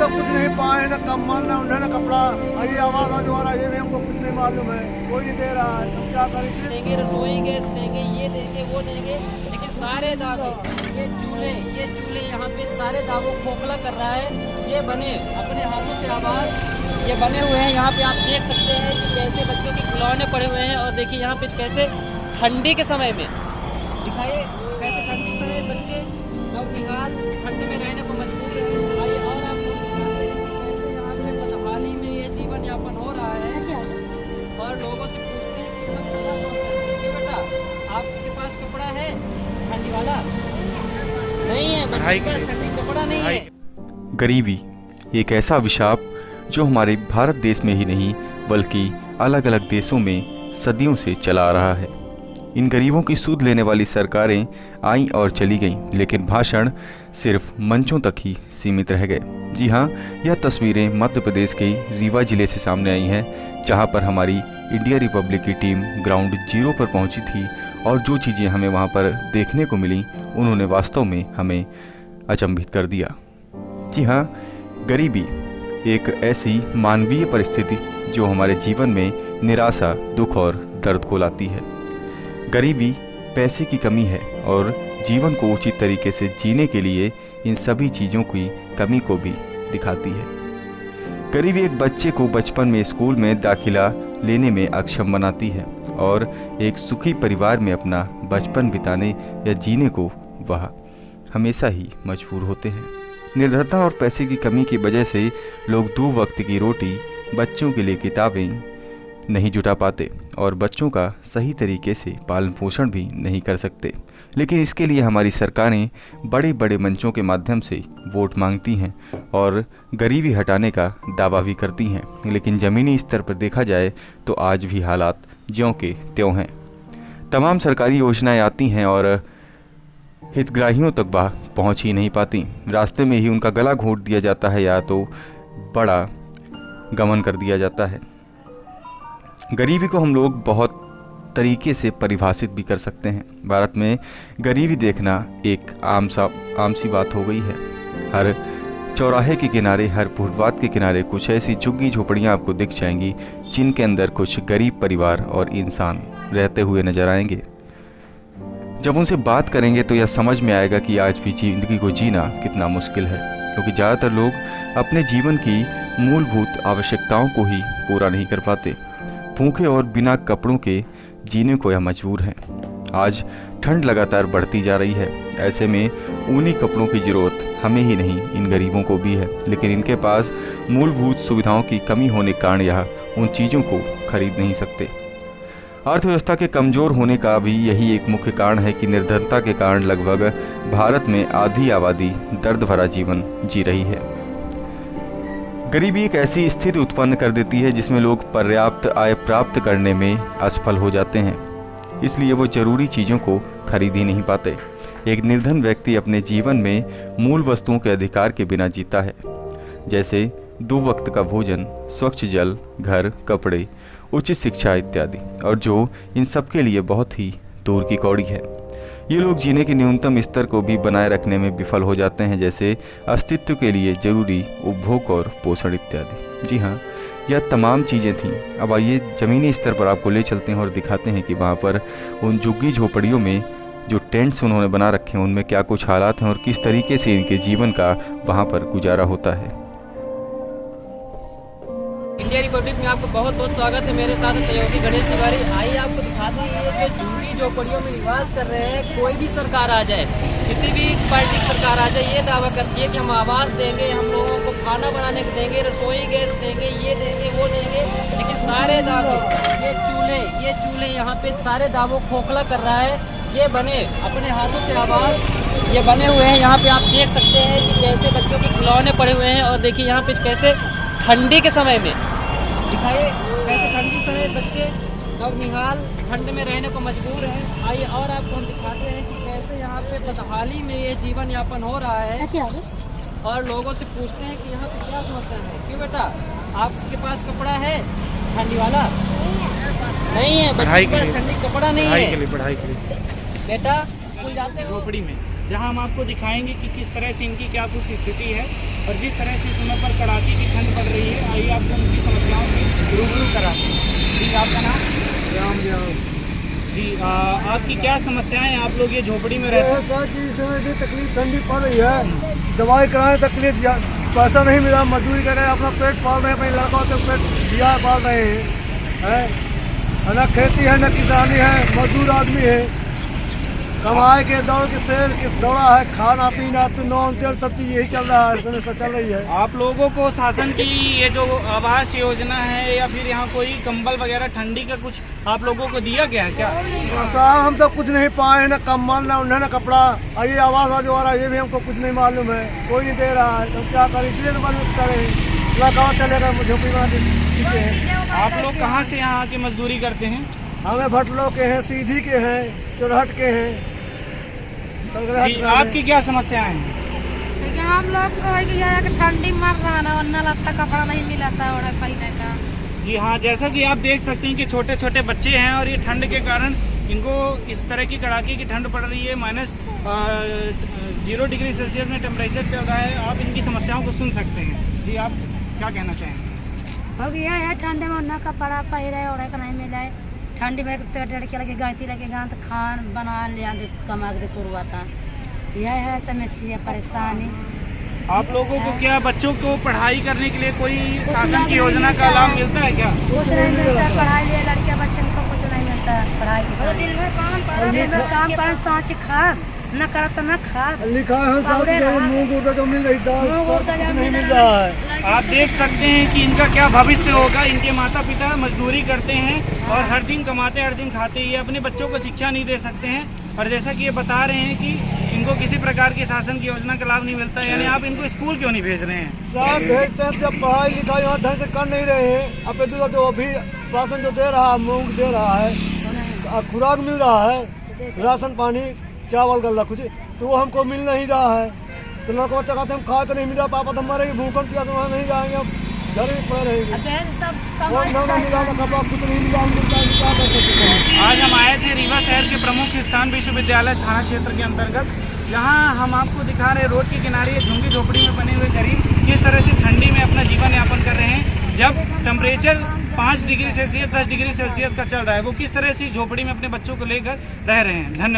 लोग कुछ नहीं पाए, ना कम्बल ना उन्हें ना कपड़ा। ये आवाज आज आ रहा है, ये भी हमको कुछ नहीं मालूम है, कोई नहीं दे रहा है। हम क्या करें? इसलिए देंगे, रसोई गैस देंगे, ये देंगे, वो देंगे, लेकिन सारे दावे, ये चूल्हे यहाँ पे सारे दावों को खोखला कर रहा है। ये बने अपने हाथों से आवाज, ये बने हुए हैं। यहाँ पे आप देख सकते हैं कि कैसे बच्चों के खिलौने पड़े हुए हैं। और देखिए यहाँ पे कैसे ठंडी के समय में, दिखाइए कैसे ठंडी के समय बच्चे नवनिहाल ठंडी में रहने को मजबूर है। आइए और आपको दिखाते हैं कि कैसे यहाँ पे बदहाली में ये जीवन यापन हो रहा है। और लोगों से पूछते हैं कि हम क्या सोचते हैं कि बेटा आपके पास कपड़ा है ठंडी वाला? नहीं है बच्चे के पास ठंडी कपड़ा नहीं है। गरीबी एक ऐसा अभिशाप जो हमारे भारत देश में ही नहीं बल्कि अलग अलग देशों में सदियों से चला आ रहा है। इन गरीबों की सूद लेने वाली सरकारें आईं और चली गईं, लेकिन भाषण सिर्फ मंचों तक ही सीमित रह गए। जी हाँ, यह तस्वीरें मध्य प्रदेश के रीवा जिले से सामने आई हैं, जहाँ पर हमारी इंडिया रिपब्लिक की टीम ग्राउंड जीरो पर पहुँची थी। और जो चीज़ें हमें वहाँ पर देखने को मिली उन्होंने वास्तव में हमें अचंभित कर दिया। जी हाँ, गरीबी एक ऐसी मानवीय परिस्थिति जो हमारे जीवन में निराशा, दुख और दर्द को लाती है। गरीबी पैसे की कमी है और जीवन को उचित तरीके से जीने के लिए इन सभी चीज़ों की कमी को भी दिखाती है। गरीबी एक बच्चे को बचपन में स्कूल में दाखिला लेने में अक्षम बनाती है और एक सुखी परिवार में अपना बचपन बिताने या जीने को वह हमेशा ही मजबूर होते हैं। निर्धनता और पैसे की कमी की वजह से लोग 2 वक्त की रोटी, बच्चों के लिए किताबें नहीं जुटा पाते और बच्चों का सही तरीके से पालन पोषण भी नहीं कर सकते। लेकिन इसके लिए हमारी सरकारें बड़े बड़े मंचों के माध्यम से वोट मांगती हैं और गरीबी हटाने का दावा भी करती हैं, लेकिन ज़मीनी स्तर पर देखा जाए तो आज भी हालात ज्यों के त्यों हैं। तमाम सरकारी योजनाएं आती हैं और हितग्राहियों तक वह पहुंच ही नहीं पाती। रास्ते में ही उनका गला घोंट दिया जाता है या तो बड़ा गमन कर दिया जाता है। गरीबी को हम लोग बहुत तरीके से परिभाषित भी कर सकते हैं। भारत में गरीबी देखना एक आम सी बात हो गई है। हर चौराहे के किनारे, हर फुटपाथ के किनारे कुछ ऐसी झुग्गी झोपड़ियाँ आपको दिख जाएंगी जिनके अंदर कुछ गरीब परिवार और इंसान रहते हुए नजर आएंगे। जब उनसे बात करेंगे तो यह समझ में आएगा कि आज भी जिंदगी को जीना कितना मुश्किल है, क्योंकि ज़्यादातर लोग अपने जीवन की मूलभूत आवश्यकताओं को ही पूरा नहीं कर पाते। भूखे और बिना कपड़ों के जीने को यह मजबूर हैं। आज ठंड लगातार बढ़ती जा रही है, ऐसे में ऊनी कपड़ों की ज़रूरत हमें ही नहीं इन गरीबों को भी है, लेकिन इनके पास मूलभूत सुविधाओं की कमी होने के कारण यह उन चीज़ों को खरीद नहीं सकते। अर्थव्यवस्था के कमज़ोर होने का भी यही एक मुख्य कारण है कि निर्धनता के कारण लगभग भारत में आधी आबादी दर्द भरा जीवन जी रही है। गरीबी एक ऐसी स्थिति उत्पन्न कर देती है जिसमें लोग पर्याप्त आय प्राप्त करने में असफल हो जाते हैं, इसलिए वो ज़रूरी चीज़ों को खरीद ही नहीं पाते। एक निर्धन व्यक्ति अपने जीवन में मूल वस्तुओं के अधिकार के बिना जीता है, जैसे 2 वक्त का भोजन, स्वच्छ जल, घर, कपड़े, उचित शिक्षा इत्यादि, और जो इन सब के लिए बहुत ही दूर की कौड़ी है। ये लोग जीने के न्यूनतम स्तर को भी बनाए रखने में विफल हो जाते हैं, जैसे अस्तित्व के लिए जरूरी उपभोग और पोषण इत्यादि। जी हाँ, यह तमाम चीज़ें थीं। अब आइए ज़मीनी स्तर पर आपको ले चलते हैं और दिखाते हैं कि वहाँ पर उन झुग्गी झोपड़ियों में जो टेंट्स उन्होंने बना रखे हैं उनमें क्या कुछ हालात हैं और किस तरीके से इनके जीवन का वहाँ पर गुजारा होता है। इंडिया रिपब्लिक में आपको बहुत बहुत स्वागत है। मेरे साथ सहयोगी गणेश तिवारी। आइए आपको दिखाते हैं ये जो झुग्गी झोपड़ियों में निवास कर रहे हैं। कोई भी सरकार आ जाए, किसी भी पार्टी की सरकार आ जाए, ये दावा करती है कि हम आवास देंगे, हम लोगों को खाना बनाने को देंगे, रसोई गैस देंगे, ये देंगे, वो देंगे, लेकिन सारे दावे, ये चूल्हे यहाँ पे सारे दावों खोखला कर रहा है। ये बने अपने हाथों से आवाज, ये बने हुए हैं। यहाँ पे आप देख सकते हैं कि कैसे बच्चों के खिलौने पड़े हुए हैं। और देखिए यहाँ पे कैसे ठंडी के समय में, दिखाइए कैसे ठंडी के समय बच्चे नवनिहाल ठंड में रहने को मजबूर हैं। आइए और आपको हम दिखाते हैं कि कैसे यहाँ पे बदहाली में ये जीवन यापन हो रहा है। और लोगों से पूछते हैं कि यहाँ पे क्या समस्या है। क्यों बेटा आपके पास कपड़ा है ठंडी वाला? नहीं है बच्चे के पास ठंडी कपड़ा नहीं है। पढ़ाई के लिए बेटा स्कूल जाते हो? झोपड़ी में जहां हम आपको दिखाएंगे कि किस तरह से इनकी क्या कुछ स्थिति है और जिस तरह से इस समय पर कड़ाके की ठंड पड़ रही है। आइए आपको उनकी समस्याओं से रूबरू कराते हैं। जी, आपका नाम? राम। जी, आपकी क्या समस्याएं हैं? आप लोग ये झोपड़ी में रहते हैं? ऐसा कि इस समय इतनी तकलीफ ठंडी पड़ रही है, दवाई कराने तकलीफ, पैसा नहीं मिला, मजदूरी कर रहे हैं, अपना पेट पाल रहे हैं, अपने लड़कों के पेट दिया पाल रहे हैं। न खेती है न किसानी है, मजदूर आदमी है, कमाए के दौड़ के शेर के दौड़ा है, खाना पीना तो नॉन तेल सब चीज यही चल रहा है, समस्या चल रही है। आप लोगों को शासन की ये जो आवास योजना है या फिर यहाँ कोई कंबल वगैरह ठंडी का कुछ आप लोगों को दिया गया है क्या? साहब हम तो कुछ नहीं पाए, न कंबल न उन्हें न कपड़ा, और ये आवास जो आ रहा है ये भी हमको कुछ नहीं मालूम है, कोई नहीं दे रहा है, तो क्या करें, इसलिए तो मालूम करें, लगाओ चलेगा झोपड़ी में। आप लोग कहाँ से यहाँ आके मजदूरी करते हैं? हमें भटलो के हैं, सीधी के हैं, चुरहट के हैं। जी, आपकी क्या समस्याएं हैं? क्योंकि हम लोग को है कि यहाँ के ठंडी मर रहा ना, वरना लगता कपड़ा नहीं मिलता और पहनने का। जी हाँ, जैसा कि आप देख सकते हैं कि छोटे छोटे बच्चे हैं और ये ठंड के कारण इनको इस तरह की कड़ाके की ठंड पड़ रही है। -0 डिग्री सेल्सियस में टेम्परेचर चल रहा है। आप इनकी समस्याओं को सुन सकते हैं। जी, आप क्या कहना चाहेंगे? अब यह है ठंडे में ना कपड़ा पहरे और नहीं मिला है, ठंडी में लड़के लगे गाती लगे गांत खान बना लिया कमा के कुरवाता, यह है समस्या परेशानी। आप लोगों को क्या बच्चों को पढ़ाई करने के लिए कोई शासन की योजना का लाभ मिलता है क्या? कुछ नहीं मिलता पढ़ाई लिए, लड़के बच्चे को कुछ नहीं मिलता पढ़ाई के। दिन भर काम कर सांच खा न करा तो न खा, लिखा है मूंग उड़दा जो मिल रही दाल नहीं मिल रहा है। आप देख सकते हैं कि इनका क्या भविष्य होगा। इनके माता पिता मजदूरी करते हैं और हर दिन कमाते हर दिन खाते, ये अपने बच्चों को शिक्षा नहीं दे सकते हैं। और जैसा कि ये बता रहे हैं कि इनको किसी प्रकार की शासन की योजना का लाभ नहीं मिलता है, यानी आप इनको स्कूल क्यों नहीं भेज रहे हैं? साहब भेजते हैं, जब पढ़ाई लिखाई यहाँ ढंग से कर नहीं रहे हैं, अब दूसरा जो अभी राशन जो दे रहा है, मूंग दे रहा है, खुराक मिल रहा है, राशन पानी चावल गल्ला कुछ, तो वो हमको मिल नहीं रहा है। तो लड़कों चकाते हम खा कर नहीं मिल रहा, पापा तो मरेंगे भूखन पिया तो वहाँ नहीं जाएंगे, अब घर में पड़े रहेंगे। कपड़ा कुछ नहीं मिला, क्या कर सकते हैं। आज हम आए थे रीवा शहर के प्रमुख स्थान विश्वविद्यालय थाना क्षेत्र के अंतर्गत, जहां हम आपको दिखा रहे रोड के किनारे एक झुग्गी झोपड़ी में बने हुए गरीब किस तरह से ठंडी में अपना जीवन यापन कर रहे हैं, जब temperature 5 degree Celsius 10 degree Celsius का चल रहा है। वो किस तरह से झोपड़ी में अपने बच्चों को लेकर रह रहे हैं। धन्यवाद।